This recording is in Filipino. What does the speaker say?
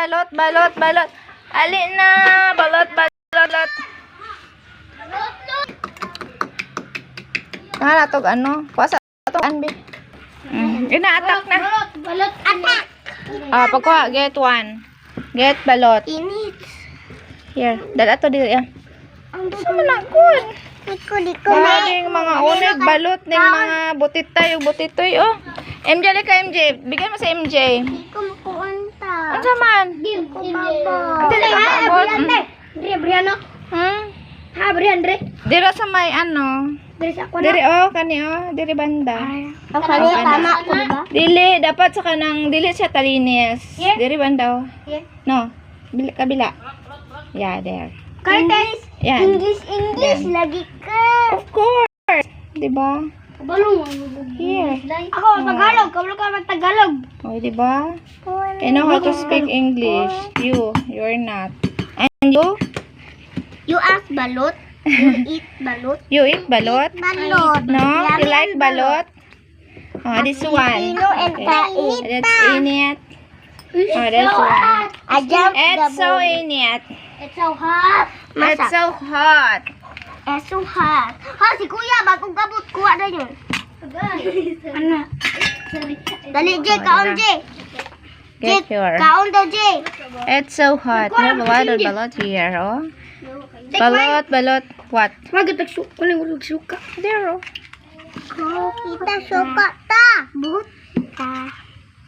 balot, balot, balot. Ali na, balot, balot, balot. Kana tog ano? Kuasa tog anbi. Ina-attack na. Balot, balot, attack. Ah, pagkuha, get one. Get balot. Init. Here, dala to dili ah. Sama na kun. Diko. Maraming mga unig, balot ning mga butitay, butitoy oh. MJ li ka MJ, bigyan mo sa MJ. Diko makuunta. Unsa man? Diko baba. Dili ka maabot. Dre, Briano. Ha, Briandre. Dira sa may ano. Dre sa ako na. Diri oh, kani oh, diri banda. Ang kanya tama ko ba? Dili, dapat sa kanang dili siya talinis. Yeah. Diri banda oh. Yeah. No, kabila. Yeah, there. Curtis. Yan. English Yan. lagi ka. Of course. Diba? Balong. Here. Ako Tagalog, kabalo ka mag-Tagalog. Oh, diba? I know how to speak English. You're not. And you? You ask balot. You eat balot. You eat balot? Balot. No? You like balot? Oh, this one. Filipino and Okay. kain. That's in it. Oh, that's one. I jumped It's so in it. It's so hot. It's so hot. It's so hot. Ha, si Kuya, bagong gabot. Kuha na yun. Ano? Dali, Jay. Kaon, Jay. Get here. Kaon daw, Jay. It's so hot. We have a lot of balot here, oh. Balot, balot. What? Kuning suka. There, oh. Kita suka ta. Buta.